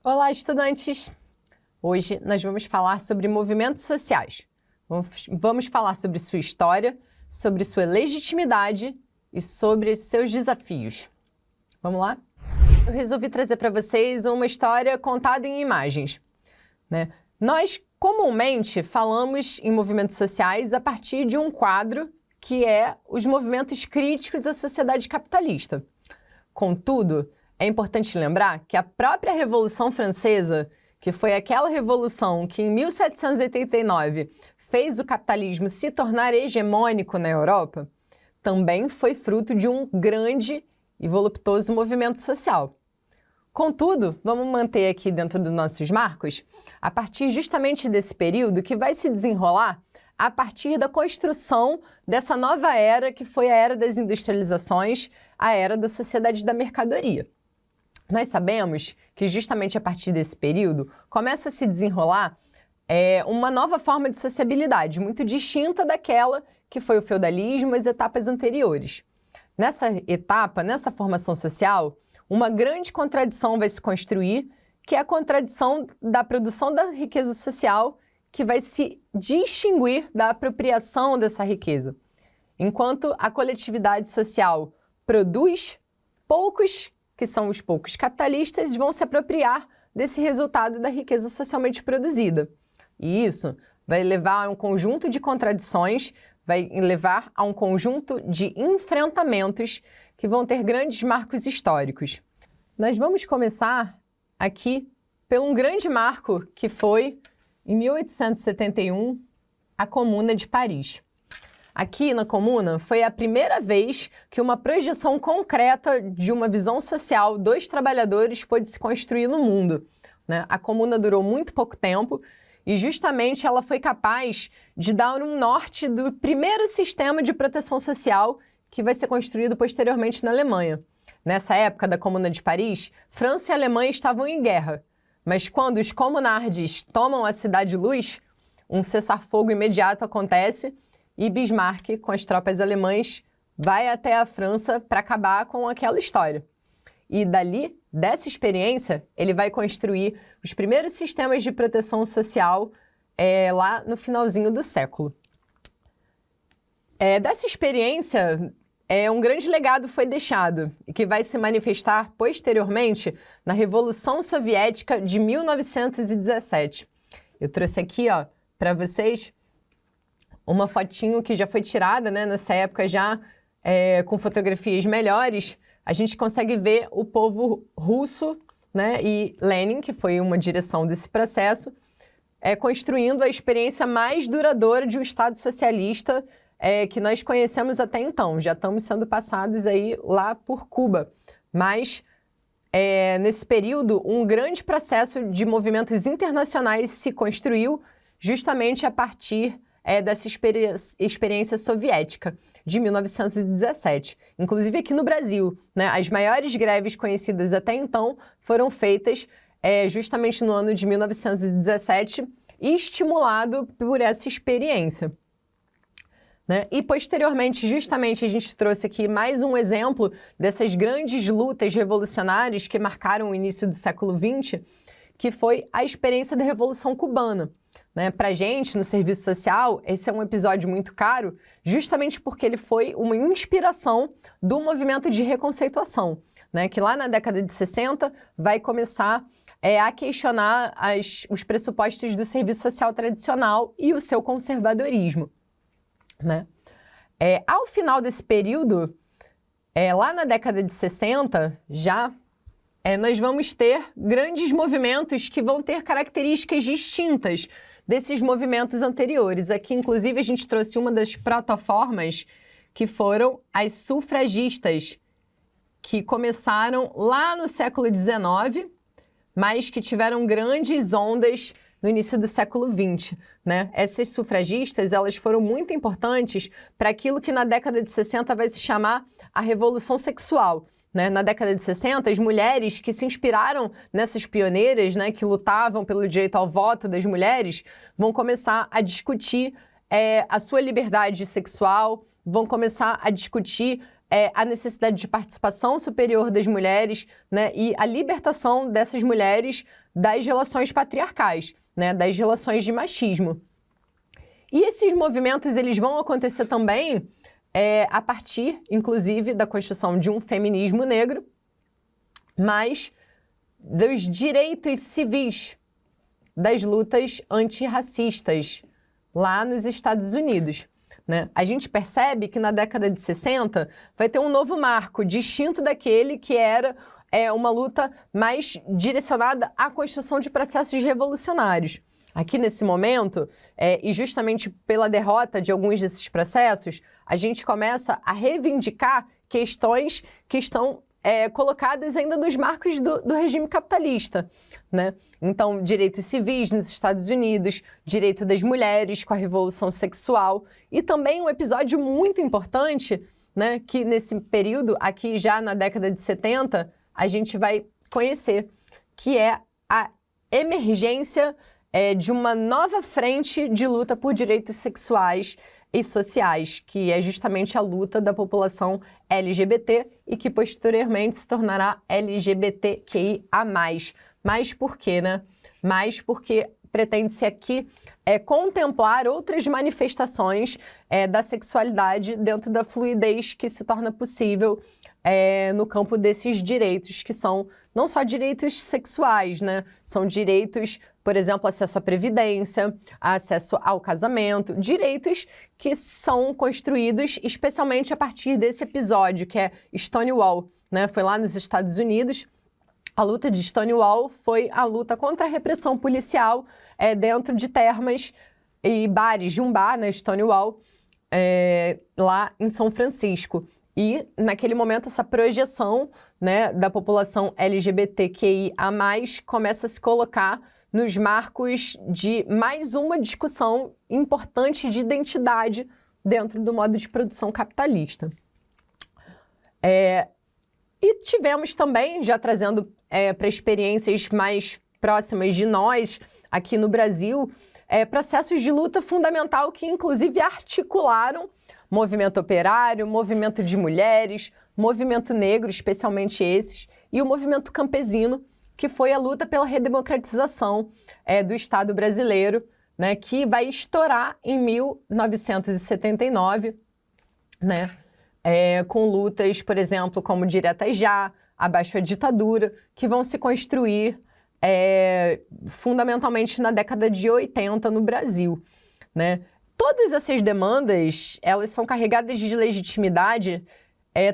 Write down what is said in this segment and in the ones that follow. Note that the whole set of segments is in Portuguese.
Olá, estudantes! Hoje nós vamos falar sobre movimentos sociais. Vamos falar sobre sua história, sobre sua legitimidade e sobre seus desafios. Vamos lá? Eu resolvi trazer para vocês uma história contada em imagens, né? Nós comumente falamos em movimentos sociais a partir de um quadro que é os movimentos críticos à sociedade capitalista. Contudo, é importante lembrar que a própria Revolução Francesa, que foi aquela revolução que em 1789 fez o capitalismo se tornar hegemônico na Europa, também foi fruto de um grande e voluptuoso movimento social. Contudo, vamos manter aqui dentro dos nossos marcos, a partir justamente desse período que vai se desenrolar a partir da construção dessa nova era que foi a era das industrializações, a era da sociedade da mercadoria. Nós sabemos que justamente a partir desse período começa a se desenrolar uma nova forma de sociabilidade, muito distinta daquela que foi o feudalismo e as etapas anteriores. Nessa etapa, nessa formação social, uma grande contradição vai se construir, que é a contradição da produção da riqueza social, que vai se distinguir da apropriação dessa riqueza. Enquanto a coletividade social produz, poucos, que são os poucos capitalistas, vão se apropriar desse resultado da riqueza socialmente produzida. E isso vai levar a um conjunto de contradições, vai levar a um conjunto de enfrentamentos que vão ter grandes marcos históricos. Nós vamos começar aqui por um grande marco que foi, em 1871, a Comuna de Paris. Aqui na Comuna foi a primeira vez que uma projeção concreta de uma visão social dos trabalhadores pôde se construir no mundo, né? A Comuna durou muito pouco tempo e justamente ela foi capaz de dar um norte do primeiro sistema de proteção social que vai ser construído posteriormente na Alemanha. Nessa época da Comuna de Paris, França e Alemanha estavam em guerra, mas quando os comunardes tomam a Cidade Luz, um cessar-fogo imediato acontece e Bismarck, com as tropas alemãs, vai até a França para acabar com aquela história. E dali, dessa experiência, ele vai construir os primeiros sistemas de proteção social lá no finalzinho do século. Dessa experiência, um grande legado foi deixado, que vai se manifestar posteriormente na Revolução Soviética de 1917. Eu trouxe aqui para vocês uma fotinho que já foi tirada, né, nessa época já, com fotografias melhores. A gente consegue ver o povo russo, né, e Lenin, que foi uma direção desse processo, construindo a experiência mais duradoura de um Estado socialista que nós conhecemos até então. Já estamos sendo passados aí lá por Cuba. Mas, nesse período, um grande processo de movimentos internacionais se construiu justamente a partir dessa experiência soviética de 1917. Inclusive aqui no Brasil, né, as maiores greves conhecidas até então foram feitas justamente no ano de 1917 e estimulado por essa experiência. Né? E posteriormente, justamente, a gente trouxe aqui mais um exemplo dessas grandes lutas revolucionárias que marcaram o início do século XX, que foi a experiência da Revolução Cubana. Né? Para a gente, no serviço social, esse é um episódio muito caro, justamente porque ele foi uma inspiração do movimento de reconceituação, né? Que lá na década de 60 vai começar a questionar os pressupostos do serviço social tradicional e o seu conservadorismo. Né? Ao final desse período, lá na década de 60, já nós vamos ter grandes movimentos que vão ter características distintas desses movimentos anteriores. Aqui, inclusive, a gente trouxe uma das plataformas que foram as sufragistas, que começaram lá no século XIX, mas que tiveram grandes ondas no início do século XX, né? Essas sufragistas, elas foram muito importantes para aquilo que na década de 60 vai se chamar a Revolução Sexual. Né? Na década de 60, as mulheres que se inspiraram nessas pioneiras, né, que lutavam pelo direito ao voto das mulheres, vão começar a discutir a sua liberdade sexual, vão começar a discutir a necessidade de participação superior das mulheres, né, e a libertação dessas mulheres das relações patriarcais, né, das relações de machismo. E esses movimentos eles vão acontecer também a partir, inclusive, da construção de um feminismo negro, mas dos direitos civis, das lutas antirracistas lá nos Estados Unidos. Né? A gente percebe que na década de 60 vai ter um novo marco, distinto daquele que era uma luta mais direcionada à construção de processos revolucionários. Aqui nesse momento, e justamente pela derrota de alguns desses processos, a gente começa a reivindicar questões que estão colocadas ainda nos marcos do regime capitalista, né? Então, direitos civis nos Estados Unidos, direito das mulheres com a revolução sexual e também um episódio muito importante, né, que nesse período, aqui já na década de 70, a gente vai conhecer, que é a emergência de uma nova frente de luta por direitos sexuais e sociais, que é justamente a luta da população LGBT e que posteriormente se tornará LGBTQIA+. Mas por quê, né? Mas porque pretende-se aqui contemplar outras manifestações da sexualidade dentro da fluidez que se torna possível no campo desses direitos, que são não só direitos sexuais, né? São direitos, por exemplo, acesso à previdência, acesso ao casamento, direitos que são construídos especialmente a partir desse episódio, que é Stonewall, né? Foi lá nos Estados Unidos. A luta de Stonewall foi a luta contra a repressão policial dentro de termas e bares, de um bar, né, Stonewall, lá em São Francisco. E, naquele momento, essa projeção, né, da população LGBTQIA+, começa a se colocar nos marcos de mais uma discussão importante de identidade dentro do modo de produção capitalista. E tivemos também, já trazendo para experiências mais próximas de nós, aqui no Brasil, processos de luta fundamental que, inclusive, articularam movimento operário, movimento de mulheres, movimento negro, especialmente esses, e o movimento campesino, que foi a luta pela redemocratização do Estado brasileiro, né, que vai estourar em 1979, né, com lutas, por exemplo, como Diretas Já, Abaixo a Ditadura, que vão se construir fundamentalmente na década de 80 no Brasil, né? Todas essas demandas, elas são carregadas de legitimidade,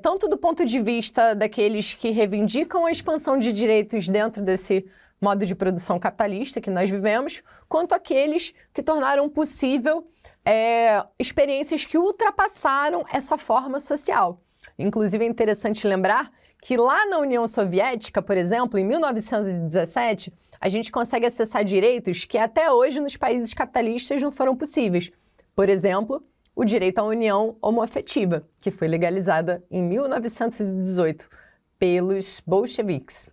tanto do ponto de vista daqueles que reivindicam a expansão de direitos dentro desse modo de produção capitalista que nós vivemos, quanto aqueles que tornaram possível experiências que ultrapassaram essa forma social. Inclusive, é interessante lembrar que lá na União Soviética, por exemplo, em 1917, a gente consegue acessar direitos que até hoje nos países capitalistas não foram possíveis. Por exemplo, o direito à união homoafetiva, que foi legalizada em 1918 pelos bolcheviques.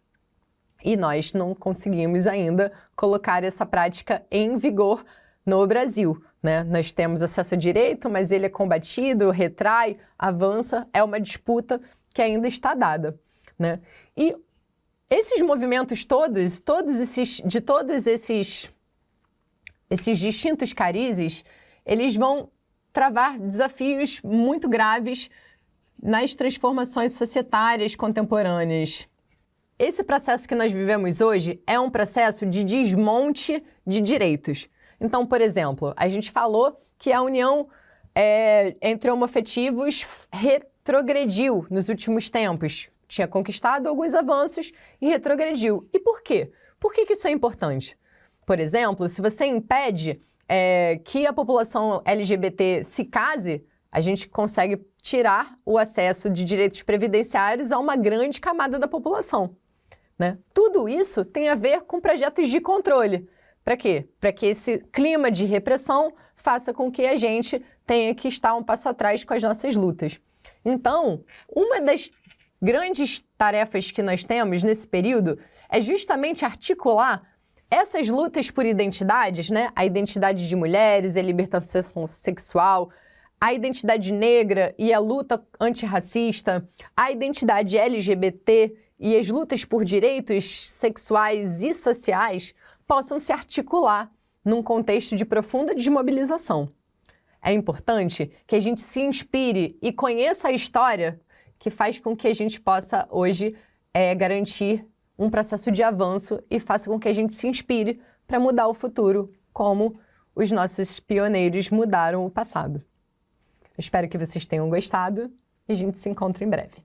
E nós não conseguimos ainda colocar essa prática em vigor no Brasil, né? Nós temos acesso ao direito, mas ele é combatido, retrai, avança, é uma disputa que ainda está dada, né? E esses movimentos todos esses distintos carizes, eles vão travar desafios muito graves nas transformações societárias contemporâneas. Esse processo que nós vivemos hoje é um processo de desmonte de direitos. Então, por exemplo, a gente falou que a união entre homoafetivos retrogrediu nos últimos tempos. Tinha conquistado alguns avanços e retrogrediu. E por quê? Por que isso é importante? Por exemplo, se você impede que a população LGBT se case, a gente consegue tirar o acesso de direitos previdenciários a uma grande camada da população, né? Tudo isso tem a ver com projetos de controle. Para quê? Para que esse clima de repressão faça com que a gente tenha que estar um passo atrás com as nossas lutas. Então, uma das grandes tarefas que nós temos nesse período é justamente articular essas lutas por identidades, né? A identidade de mulheres, a libertação sexual, a identidade negra e a luta antirracista, a identidade LGBT e as lutas por direitos sexuais e sociais possam se articular num contexto de profunda desmobilização. É importante que a gente se inspire e conheça a história que faz com que a gente possa hoje garantir um processo de avanço e faça com que a gente se inspire para mudar o futuro, como os nossos pioneiros mudaram o passado. Eu espero que vocês tenham gostado e a gente se encontra em breve.